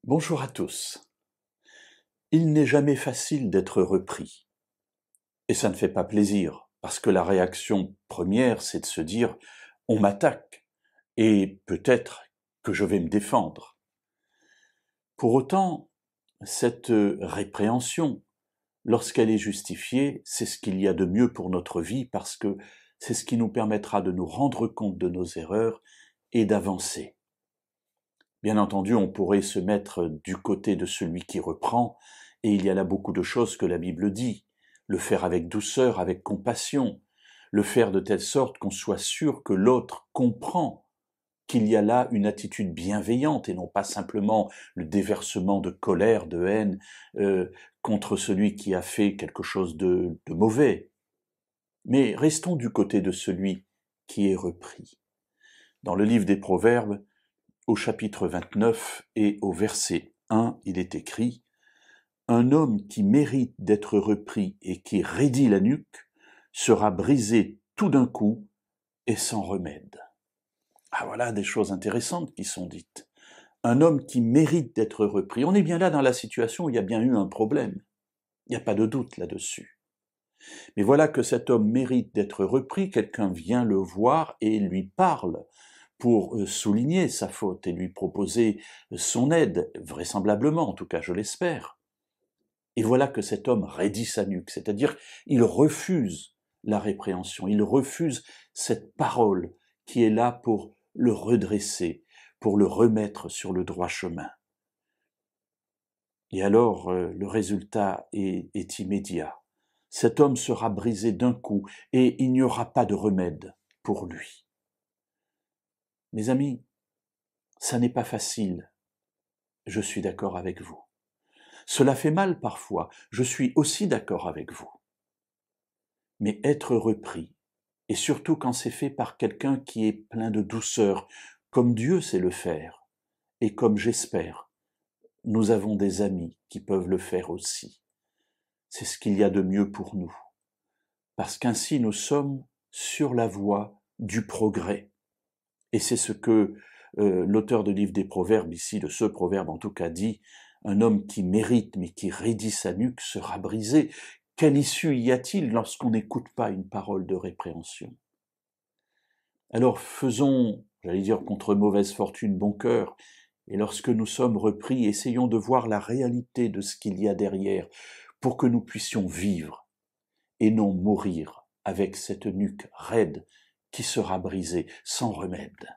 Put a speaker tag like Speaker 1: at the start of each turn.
Speaker 1: Bonjour à tous. Il n'est jamais facile d'être repris. Et ça ne fait pas plaisir, parce que la réaction première, c'est de se dire « on m'attaque, et peut-être que je vais me défendre ». Pour autant, cette répréhension, lorsqu'elle est justifiée, c'est ce qu'il y a de mieux pour notre vie, parce que c'est ce qui nous permettra de nous rendre compte de nos erreurs et d'avancer. Bien entendu, on pourrait se mettre du côté de celui qui reprend, et il y a là beaucoup de choses que la Bible dit. Le faire avec douceur, avec compassion, le faire de telle sorte qu'on soit sûr que l'autre comprend qu'il y a là une attitude bienveillante et non pas simplement le déversement de colère, de haine contre celui qui a fait quelque chose de mauvais. Mais restons du côté de celui qui est repris. Dans le livre des Proverbes, au chapitre 29 et au verset 1, il est écrit « Un homme qui mérite d'être repris et qui raidit la nuque sera brisé tout d'un coup et sans remède. » Ah voilà des choses intéressantes qui sont dites. Un homme qui mérite d'être repris. On est bien là dans la situation où il y a bien eu un problème. Il n'y a pas de doute là-dessus. Mais voilà que cet homme mérite d'être repris, quelqu'un vient le voir et lui parle pour souligner sa faute et lui proposer son aide, vraisemblablement, en tout cas je l'espère. Et voilà que cet homme raidit sa nuque, c'est-à-dire il refuse la répréhension, il refuse cette parole qui est là pour le redresser, pour le remettre sur le droit chemin. Et alors le résultat est immédiat. Cet homme sera brisé d'un coup et il n'y aura pas de remède pour lui. Mes amis, ça n'est pas facile, je suis d'accord avec vous. Cela fait mal parfois, je suis aussi d'accord avec vous. Mais être repris, et surtout quand c'est fait par quelqu'un qui est plein de douceur, comme Dieu sait le faire, et comme j'espère, nous avons des amis qui peuvent le faire aussi. C'est ce qu'il y a de mieux pour nous, parce qu'ainsi nous sommes sur la voie du progrès. Et c'est ce que l'auteur du livre des Proverbes, ici, de ce proverbe en tout cas, dit, un homme qui mérite mais qui raidit sa nuque sera brisé. Quelle issue y a-t-il lorsqu'on n'écoute pas une parole de répréhension? Alors faisons, j'allais dire contre mauvaise fortune, bon cœur, et lorsque nous sommes repris, essayons de voir la réalité de ce qu'il y a derrière, pour que nous puissions vivre, et non mourir avec cette nuque raide qui sera brisée sans remède.